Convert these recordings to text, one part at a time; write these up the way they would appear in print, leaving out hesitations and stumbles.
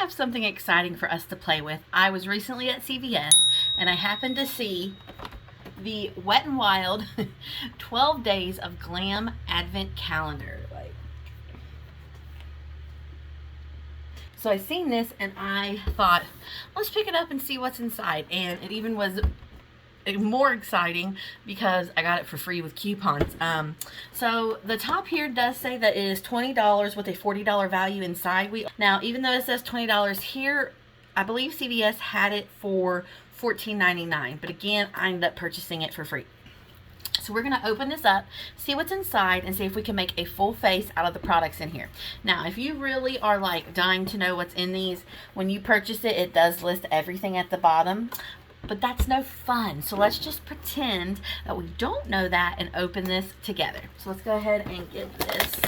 have something exciting for us to play with. I was recently at CVS and I happened to see the Wet n Wild 12 Days of Glam Advent Calendar. So I seen this and I thought, let's pick it up and see what's inside. And it even was more exciting because I got it for free with coupons. So the top here does say that it is $20 with a $40 value inside. Now, even though it says $20 here, I believe CVS had it for $14.99. But again, I ended up purchasing it for free. So we're going to open this up, see what's inside, and see if we can make a full face out of the products in here. Now, if you really are like dying to know what's in these, when you purchase it, it does list everything at the bottom. But that's no fun. So let's just pretend that we don't know that and open this together. So let's go ahead and get this.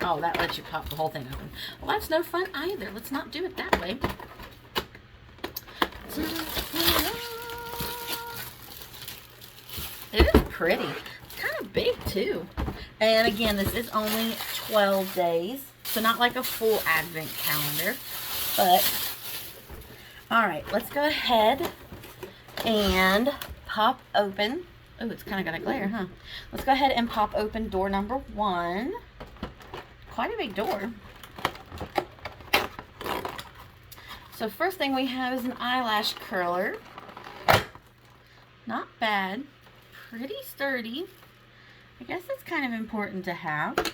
Oh, that lets you pop the whole thing open. Well, that's no fun either. Let's not do it that way. It is pretty. It's kind of big too. And again, this is only 12 days. So not like a full advent calendar. But, alright, let's go ahead and pop open. Oh, it's kind of got a glare, huh? Let's go ahead and pop open door number 1. Quite a big door. So first thing we have is an eyelash curler. Not bad. Pretty sturdy. I guess that's kind of important to have.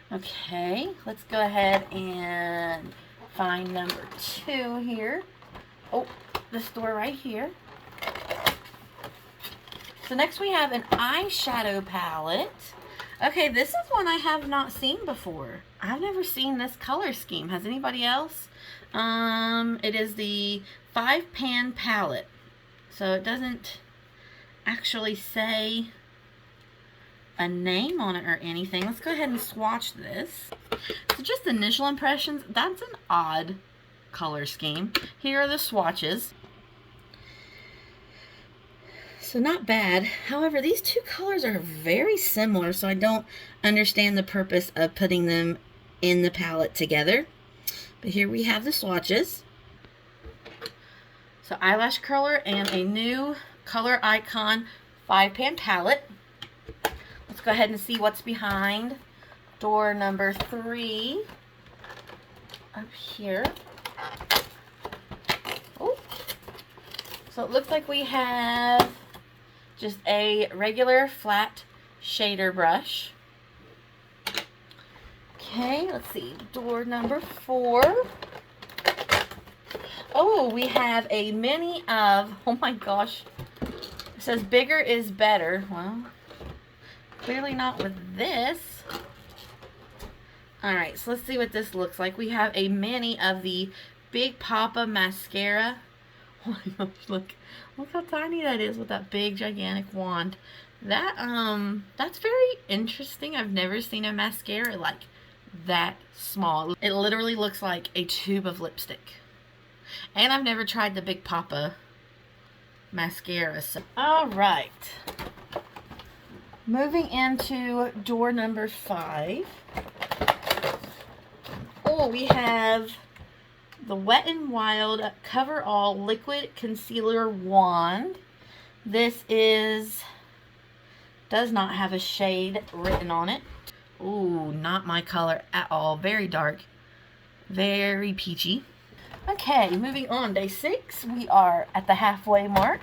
Okay, let's go ahead and find number 2 here. Oh, this door right here. So next we have an eyeshadow palette. Okay, this is one I have not seen before. I've never seen this color scheme. Has anybody else? It is the 5-pan palette. So it doesn't actually say a name on it or anything. Let's go ahead and swatch this. So just initial impressions, that's an odd color scheme. Here are the swatches. So not bad. However, these two colors are very similar, so I don't understand the purpose of putting them in the palette together. But here we have the swatches. So eyelash curler and a new coloricon 5-pan palette. Let's go ahead and see what's behind door number 3 up here. Oh, so it looks like we have just a regular flat shader brush. Okay, let's see, door number 4. Oh, we have a mini of, oh my gosh, it says bigger is better. Well, clearly not with this. Alright, so let's see what this looks like. We have a mini of the Big Poppa mascara. Oh my gosh, look how tiny that is with that big gigantic wand. That's very interesting. I've never seen a mascara like that small. It literally looks like a tube of lipstick. And I've never tried the Big Poppa mascara. So. Alright. Moving into door number 5. Oh, we have the Wet n Wild Coverall Liquid Concealer Wand. This does not have a shade written on it. Ooh, not my color at all. Very dark. Very peachy. Okay, moving on. Day 6. We are at the halfway mark.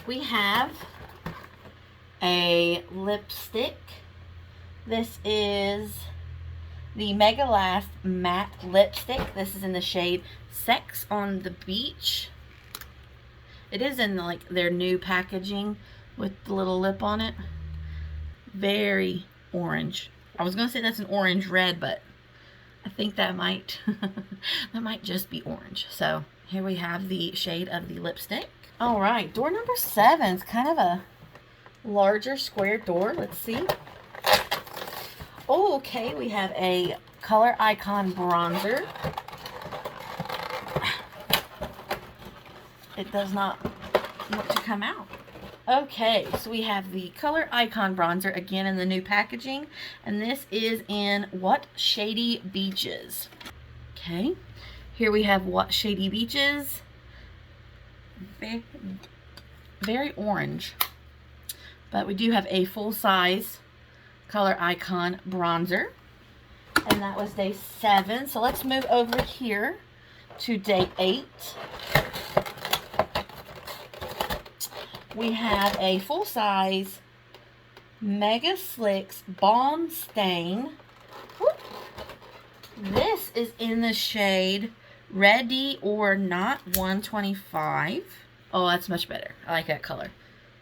We have a lipstick. This is the Megalast matte lipstick. This is in the shade Sex on the Beach. It is in like their new packaging with the little lip on it. Very orange. I was gonna say that's an orange red, but I think that might that might just be orange. So here we have the shade of the lipstick. All right, door number 7 is kind of a larger square door. Let's see. Oh, okay, we have a coloricon bronzer. It does not want to come out. Okay, so we have the coloricon bronzer again in the new packaging, and this is in What Shady Beaches. Okay, here we have What Shady Beaches. Very, very orange, but we do have a full-size coloricon bronzer, and that was day 7. So let's move over here to day 8. We have a full-size Megaslicks Balm Stain. Whoop. This is in the shade Ready or Not 125. Oh, that's much better. I like that color.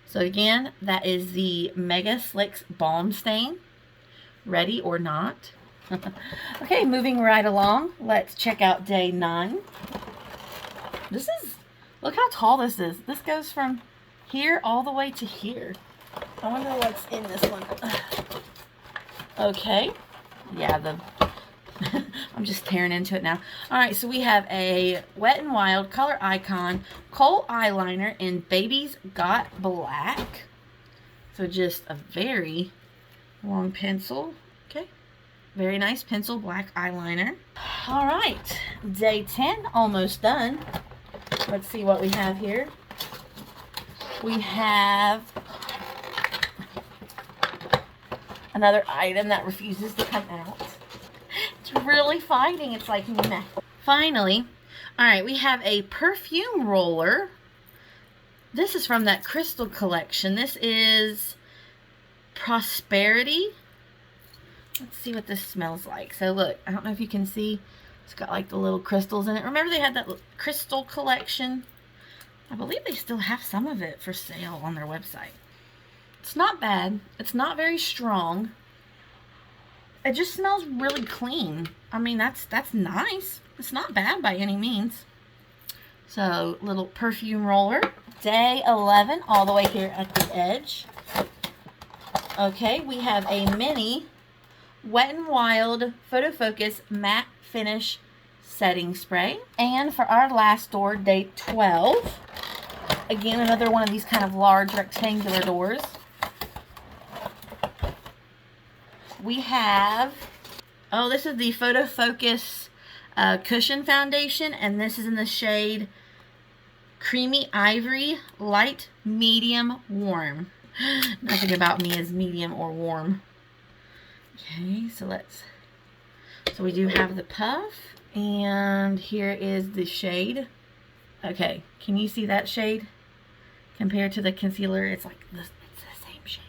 So again, that is the Megaslicks Balm Stain, Ready or Not. Okay, moving right along. Let's check out day 9. This is, look how tall this is. This goes from here all the way to here. I wonder what's in this one. Okay. Yeah, I'm just tearing into it now. Alright, so we have a Wet n Wild Coloricon Kohl eyeliner in Baby's Got Black. So just a very long pencil. Okay. Very nice pencil black eyeliner. Alright, day 10, almost done. Let's see what we have here. We have another item that refuses to come out. It's really fighting. It's like, meh. Finally, alright, we have a perfume roller. This is from that crystal collection. This is Prosperity. Let's see what this smells like. So look, I don't know if you can see. It's got like the little crystals in it. Remember they had that crystal collection? I believe they still have some of it for sale on their website. It's not bad. It's not very strong. It just smells really clean. I mean, that's nice. It's not bad by any means. So, little perfume roller. Day 11, all the way here at the edge. Okay, we have a mini Wet n Wild Photofocus Matte Finish Setting Spray. And for our last door, day 12. Again, another one of these kind of large rectangular doors. We have, oh, this is the Photofocus Cushion Foundation, and this is in the shade Creamy Ivory, Light, Medium, Warm. Nothing about me is medium or warm. Okay, so we do have the puff, and here is the shade. Okay, can you see that shade? Compared to the concealer, it's like it's the same shade.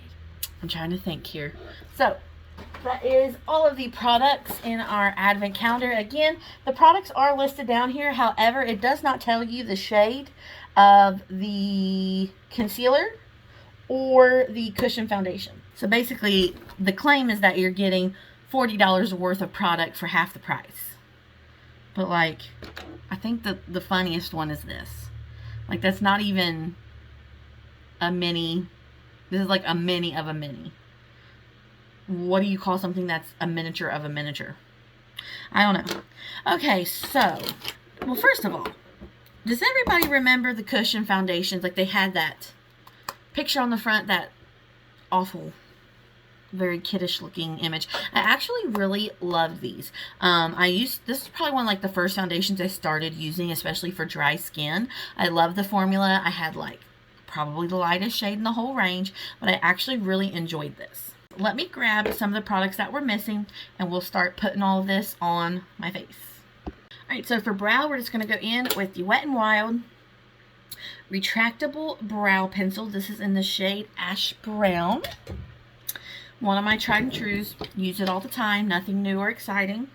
I'm trying to think here. So, that is all of the products in our advent calendar. Again, the products are listed down here. However, it does not tell you the shade of the concealer or the cushion foundation. So basically, the claim is that you're getting $40 worth of product for half the price. But like, I think the funniest one is this. Like, that's not even a mini. This is like a mini of a mini. What do you call something that's a miniature of a miniature? I don't know. Okay, so, well, first of all, does everybody remember the cushion foundations? Like, they had that picture on the front, that awful, very kiddish looking image. I actually really love these. This is probably one of like the first foundations I started using, especially for dry skin. I love the formula. I had like probably the lightest shade in the whole range, but I actually really enjoyed this. Let me grab some of the products that we're missing, and we'll start putting all of this on my face. Alright, so for brow, we're just going to go in with the Wet n Wild Retractable Brow Pencil. This is in the shade Ash Brown. One of my tried and trues. Use it all the time. Nothing new or exciting.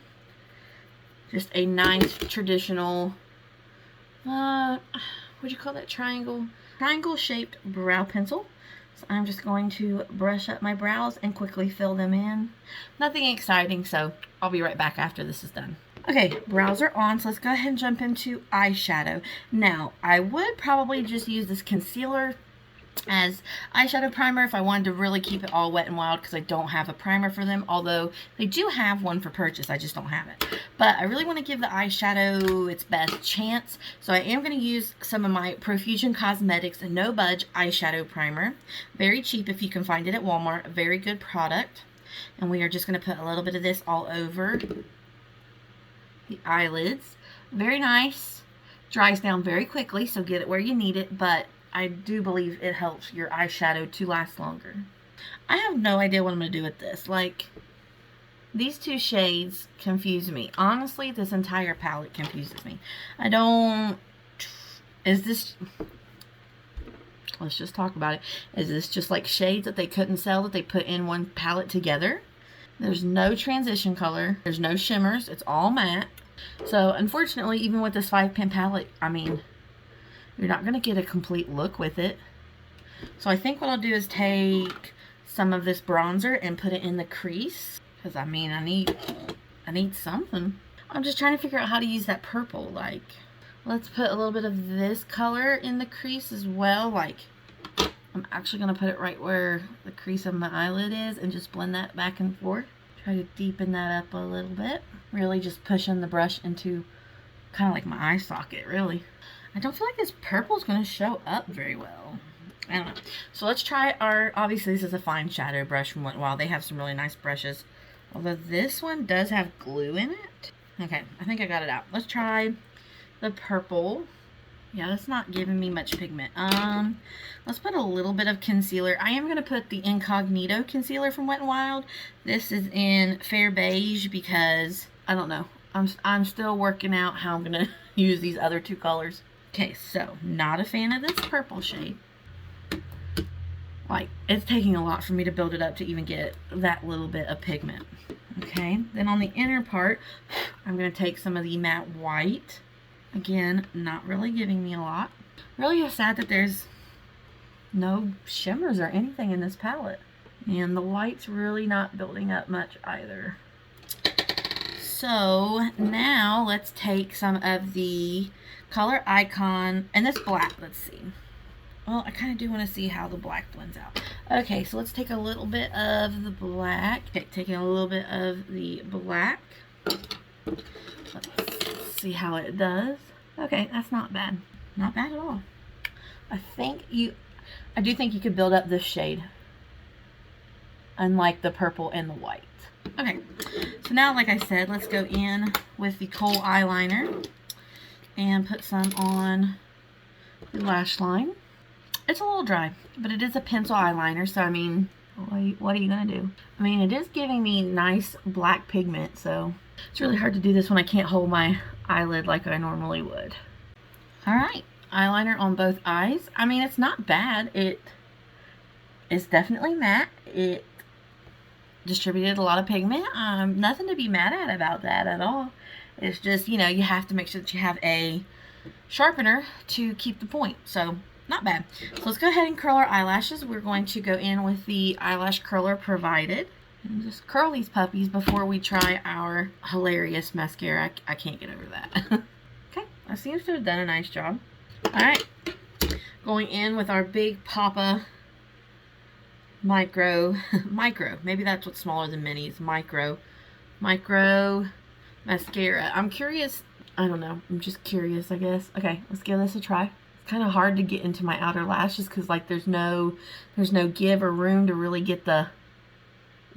Just a nice traditional, what do you call that? Triangle shaped brow pencil. So I'm just going to brush up my brows and quickly fill them in. Nothing exciting, so I'll be right back after this is done. Okay, brows are on, so let's go ahead and jump into eyeshadow. Now, I would probably just use this concealer as eyeshadow primer if I wanted to really keep it all Wet n Wild, because I don't have a primer for them, although they do have one for purchase. I just don't have it. But I really want to give the eyeshadow its best chance, so I am going to use some of my Profusion Cosmetics No Budge eyeshadow primer. Very cheap if you can find it at Walmart. A very good product. And we are just going to put a little bit of this all over the eyelids. Very nice. Dries down very quickly, so get it where you need it, but I do believe it helps your eyeshadow to last longer. I have no idea what I'm going to do with this. Like, these two shades confuse me. Honestly, this entire palette confuses me. I don't... Is this... Let's just talk about it. Is this just like shades that they couldn't sell that they put in one palette together? There's no transition color. There's no shimmers. It's all matte. So, unfortunately, even with this 5-pan palette, I mean... You're not going to get a complete look with it. So I think what I'll do is take some of this bronzer and put it in the crease. Because, I mean, I need something. I'm just trying to figure out how to use that purple. Like, let's put a little bit of this color in the crease as well. Like, I'm actually going to put it right where the crease of my eyelid is and just blend that back and forth. Try to deepen that up a little bit. Really just pushing the brush into kind of like my eye socket, really. I don't feel like this purple is going to show up very well. I don't know. So let's try our, obviously this is a fine shadow brush from Wet n Wild. They have some really nice brushes. Although this one does have glue in it. Okay, I think I got it out. Let's try the purple. Yeah, that's not giving me much pigment. Let's put a little bit of concealer. I am going to put the Incognito concealer from Wet n Wild. This is in Fair Beige because, I don't know. I'm still working out how I'm going to use these other two colors. Okay, so, not a fan of this purple shade. Like, it's taking a lot for me to build it up to even get that little bit of pigment. Okay, then on the inner part, I'm going to take some of the matte white. Again, not really giving me a lot. Really sad that there's no shimmers or anything in this palette. And the white's really not building up much either. So, now let's take some of the coloricon, and this black, let's see. Well, I kind of do want to see how the black blends out. Okay, so let's take a little bit of the black. Okay, taking a little bit of the black. Let's see how it does. Okay, that's not bad. Not bad at all. I do think you could build up this shade. Unlike the purple and the white. Okay, so now, like I said, let's go in with the kohl eyeliner. And put some on the lash line. It's a little dry, but it is a pencil eyeliner, so I mean, what are you going to do? I mean, it is giving me nice black pigment, so it's really hard to do this when I can't hold my eyelid like I normally would. Alright, eyeliner on both eyes. I mean, it's not bad. It's definitely matte. It distributed a lot of pigment. Nothing to be mad at about that at all. It's just, you know, you have to make sure that you have a sharpener to keep the point. So, not bad. So, let's go ahead and curl our eyelashes. We're going to go in with the eyelash curler provided. And just curl these puppies before we try our hilarious mascara. I can't get over that. Okay, that seems to have done a nice job. Alright. Going in with our big poppa micro. Maybe that's what's smaller than mini. It's micro mascara. I'm curious. I don't know. I'm just curious, I guess. Okay, let's give this a try. It's kind of hard to get into my outer lashes because, like, there's no give or room to really get the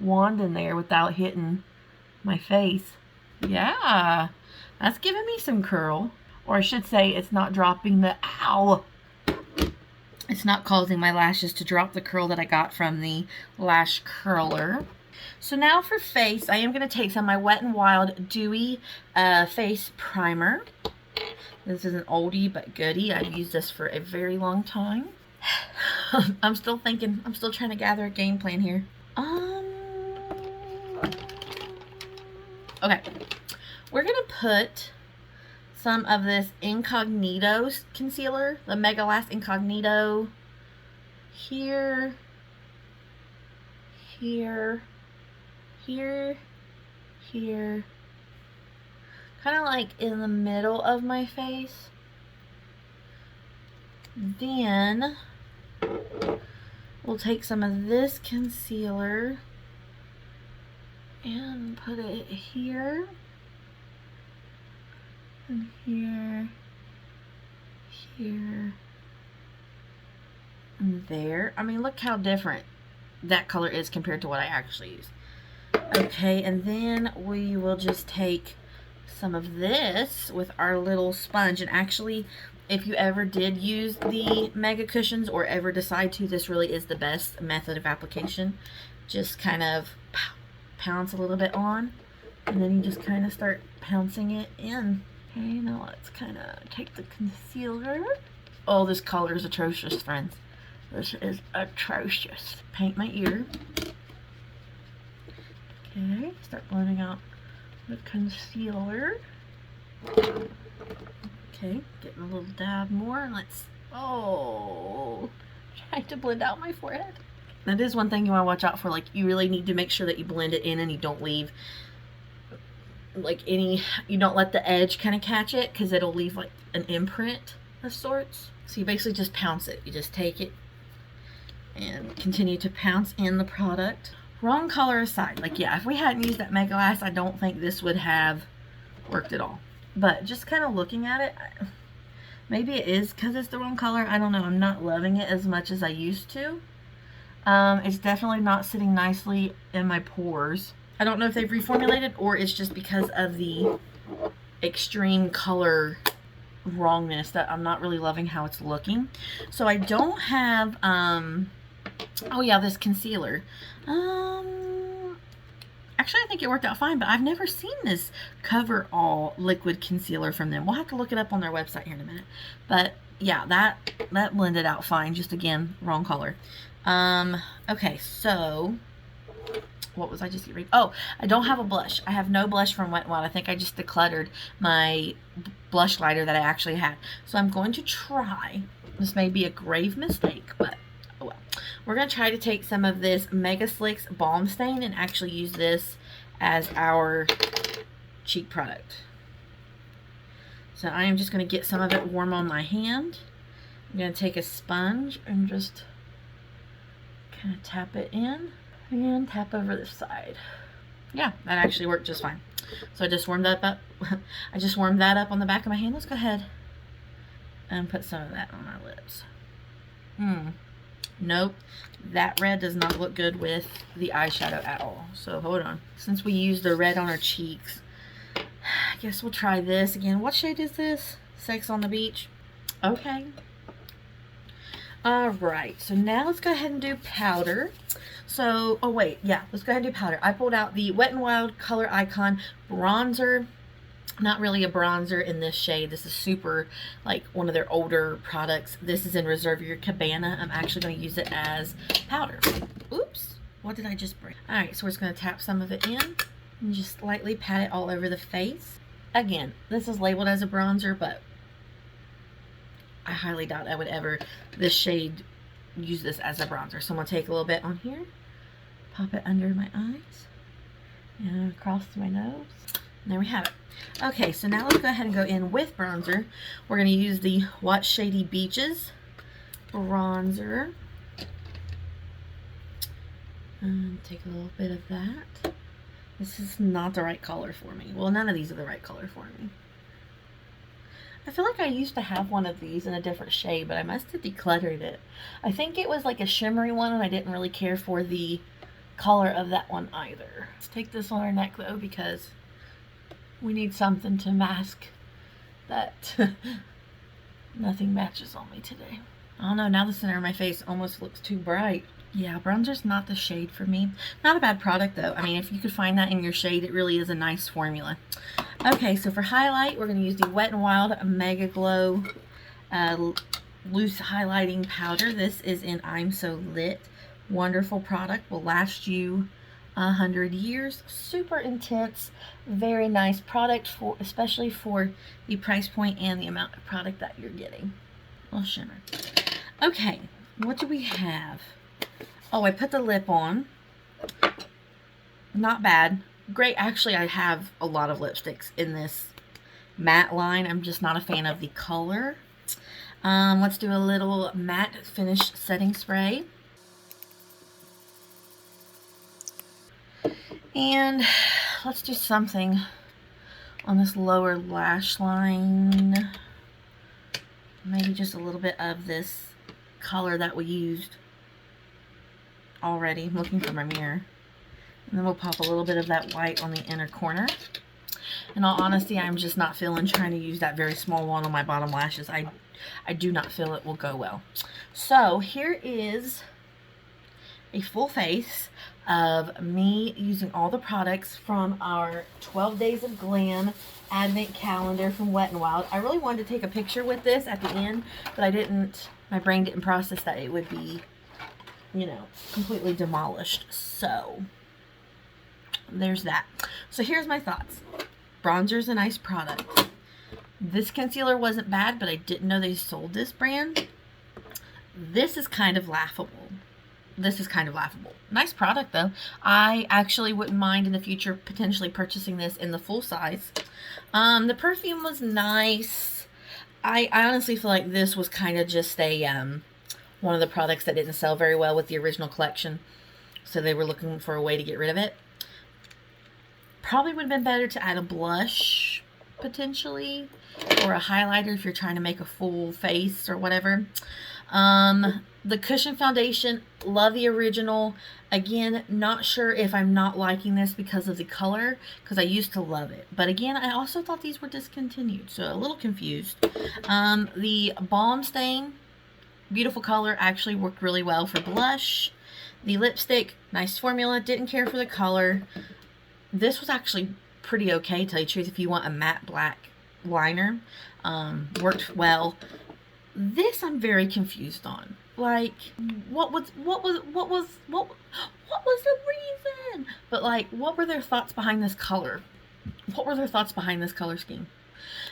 wand in there without hitting my face. Yeah, that's giving me some curl. Or I should say, it's not dropping the, ow! It's not causing my lashes to drop the curl that I got from the lash curler. So now for face, I am going to take some of my Wet n Wild Dewy face primer. This is an oldie but goodie. I've used this for a very long time. I'm still thinking. I'm still trying to gather a game plan here. Okay. We're going to put some of this Incognito concealer, the Megalast Incognito, here, kind of like in the middle of my face. Then we'll take some of this concealer and put it here, and here, here, and there. I mean, look how different that color is compared to what I actually use. Okay, and then we will just take some of this with our little sponge. And actually, if you ever did use the mega cushions or ever decide to, this really is the best method of application. Just kind of pounce a little bit on, and then you just kind of start pouncing it in. Okay, now let's kind of take the concealer. Oh, this color is atrocious, friends. This is atrocious. Paint my ear. Okay, start blending out the concealer. Okay, getting a little dab more, and let's, trying to blend out my forehead. That is one thing you want to watch out for. Like, you really need to make sure that you blend it in and you don't leave like you don't let the edge kind of catch it, because it'll leave like an imprint of sorts. So you basically just pounce it. You just take it and continue to pounce in the product. Wrong color aside, like, yeah, if we hadn't used that megalast, I don't think this would have worked at all. But just kind of looking at it, maybe it is because it's the wrong color. I don't know. I'm not loving it as much as I used to. It's definitely not sitting nicely in my pores. I don't know if they've reformulated or it's just because of the extreme color wrongness that I'm not really loving how it's looking. So I don't have, oh yeah, this concealer. Actually, I think it worked out fine, but I've never seen this coverall liquid concealer from them. We'll have to look it up on their website here in a minute. But yeah, that blended out fine. Just again, wrong color. Okay, so what was I just reading? Oh, I don't have a blush. I have no blush from Wet n Wild. I think I just decluttered my blush lighter that I actually had. So I'm going to try. This may be a grave mistake, but oh well. We're going to try to take some of this Megaslicks Balm Stain and actually use this as our cheek product. So I am just going to get some of it warm on my hand. I'm going to take a sponge and just kind of tap it in and tap over the side. Yeah, that actually worked just fine. So I just warmed that up. I just warmed that up on the back of my hand. Let's go ahead and put some of that on our lips. Nope, that red does not look good with the eyeshadow at all. So hold on. Since we used the red on our cheeks, I guess we'll try this again. What shade is this? Sex on the Beach. Okay. Alright, so now let's go ahead and do powder. So, oh wait, yeah, let's go ahead and do powder. I pulled out the Wet n Wild Coloricon bronzer. Not really a bronzer in this shade. This is super, like, one of their older products. This is in Reserve Your Cabana. I'm actually going to use it as powder. Oops, what did I just break? Alright, so we're just going to tap some of it in and just lightly pat it all over the face. Again, this is labeled as a bronzer, but I highly doubt I would ever, this shade, use this as a bronzer. So I'm going to take a little bit on here, pop it under my eyes, and across my nose. And there we have it. Okay, so now let's go ahead and go in with bronzer. We're going to use the Watch Shady Beaches bronzer. And take a little bit of that. This is not the right color for me. Well, none of these are the right color for me. I feel like I used to have one of these in a different shade, but I must have decluttered it. I think it was like a shimmery one, and I didn't really care for the color of that one either. Let's take this on our neck, though, because we need something to mask that nothing matches on me today. I don't know, now the center of my face almost looks too bright. Yeah, bronzer's not the shade for me. Not a bad product, though. I mean, if you could find that in your shade, it really is a nice formula. Okay, so for highlight, we're going to use the Wet n Wild Megaglo Loose Highlighting Powder. This is in I'm So Lit. Wonderful product. Will last you 100 years. Super intense. Very nice product, for especially for the price point and the amount of product that you're getting. A little shimmer. Okay, what do we have? Oh, I put the lip on. Not bad. Great. Actually, I have a lot of lipsticks in this matte line. I'm just not a fan of the color. Let's do a little matte finish setting spray. And let's do something on this lower lash line. Maybe just a little bit of this color that we used already. I'm looking for my mirror. And then we'll pop a little bit of that white on the inner corner. In all honesty, I'm just not feeling trying to use that very small one on my bottom lashes. I do not feel it will go well. So here is a full face of me using all the products from our 12 Days of Glam Advent Calendar from Wet n Wild. I really wanted to take a picture with this at the end, but I didn't, my brain didn't process that it would be, you know, completely demolished. So there's that. So here's my thoughts. Bronzer's a nice product. This concealer wasn't bad, but I didn't know they sold this brand. This is kind of laughable. This is kind of laughable. Nice product though. I actually wouldn't mind in the future potentially purchasing this in the full size. The perfume was nice. I honestly feel like this was kind of just a one of the products that didn't sell very well with the original collection, so they were looking for a way to get rid of it. Probably would have been better to add a blush potentially, or a highlighter if you're trying to make a full face or whatever. The cushion foundation, love the original. Again, not sure if I'm not liking this because of the color, because I used to love it. But again, I also thought these were discontinued, so a little confused. The Balm Stain, beautiful color, actually worked really well for blush. The lipstick, nice formula, didn't care for the color. This was actually pretty okay, to tell you the truth, if you want a matte black liner. Worked well. This I'm very confused on. Like, what was the reason? But like, what were their thoughts behind this color? What were their thoughts behind this color scheme?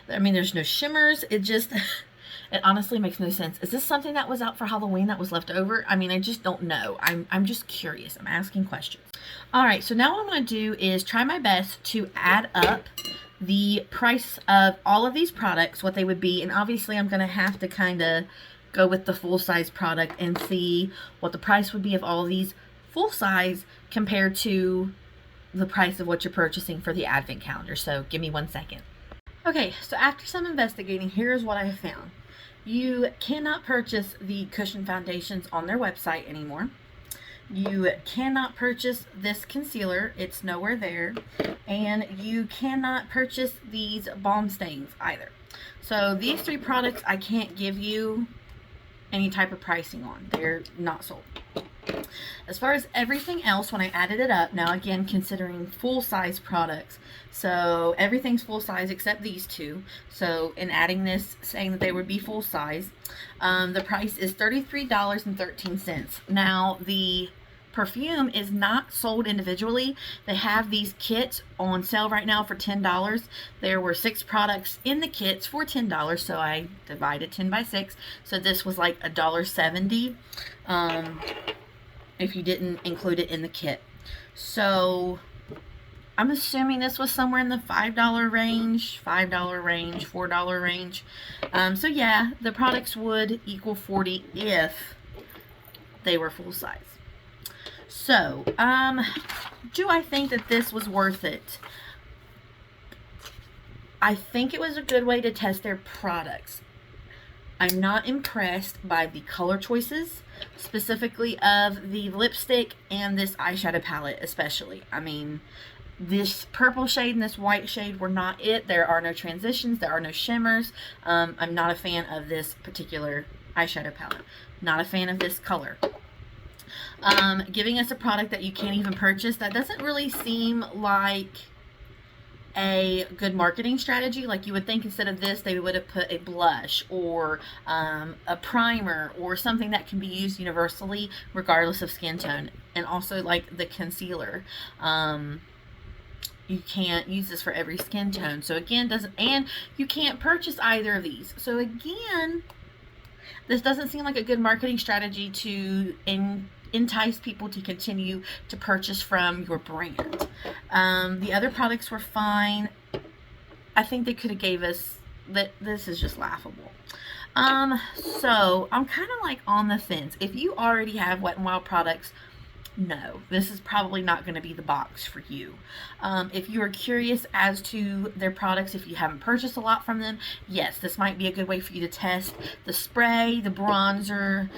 I mean, there's no shimmers. It just, it honestly makes no sense. Is this something that was out for Halloween that was left over? I mean, I just don't know. I'm just curious. I'm asking questions. All right, so now what I'm going to do is try my best to add up the price of all of these products, what they would be, and obviously I'm going to have to kind of go with the full-size product and see what the price would be of all of these full-size compared to the price of what you're purchasing for the advent calendar. So give me 1 second. Okay, so after some investigating, here's what I have found. You cannot purchase the cushion foundations on their website anymore. You cannot purchase this concealer, it's nowhere there, and you cannot purchase these balm stains either. So these three products I can't give you any type of pricing on. They're not sold. As far as everything else, when I added it up, now again considering full-size products, so everything's full size except these two. So in adding this, saying that they would be full size, the price is $33.13. Now the perfume is not sold individually. They have these kits on sale right now for $10. There were 6 products in the kits for $10, so I divided 10 by 6. So this was like $1.70 if you didn't include it in the kit. So I'm assuming this was somewhere in the $5 range, $4 range. So yeah, the products would equal $40 if they were full size. So, do I think that this was worth it? I think it was a good way to test their products. I'm not impressed by the color choices, specifically of the lipstick and this eyeshadow palette especially. I mean, this purple shade and this white shade were not it. There are no transitions. There are no shimmers. I'm not a fan of this particular eyeshadow palette. Not a fan of this color. Giving us a product that you can't even purchase, that doesn't really seem like a good marketing strategy. Like, you would think instead of this they would have put a blush or a primer or something that can be used universally regardless of skin tone. And also like the concealer, you can't use this for every skin tone. So again, and you can't purchase either of these. So again, this doesn't seem like a good marketing strategy to entice people to continue to purchase from your brand. The other products were fine. I think they could have gave us that. This is just laughable. So I'm kind of like on the fence. If you already have Wet n Wild products, no, this is probably not going to be the box for you. If you are curious as to their products, if you haven't purchased a lot from them, yes, this might be a good way for you to test the spray, the bronzer,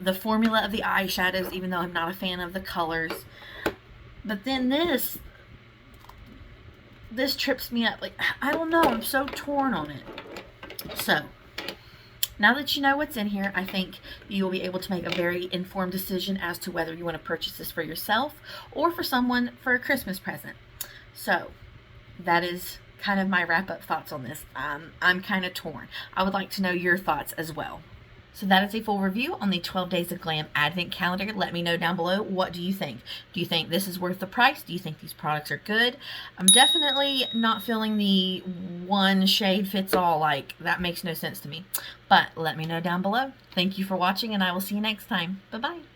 the formula of the eyeshadows, even though I'm not a fan of the colors. But then this trips me up. Like, I don't know, I'm so torn on it. So now that you know what's in here, I think you'll be able to make a very informed decision as to whether you want to purchase this for yourself or for someone for a Christmas present. So that is kind of my wrap-up thoughts on this. I'm kind of torn. I would like to know your thoughts as well. So that is a full review on the 12 Days of Glam Advent Calendar. Let me know down below, what do you think? Do you think this is worth the price? Do you think these products are good? I'm definitely not feeling the one shade fits all. Like, that makes no sense to me. But let me know down below. Thank you for watching, and I will see you next time. Bye-bye.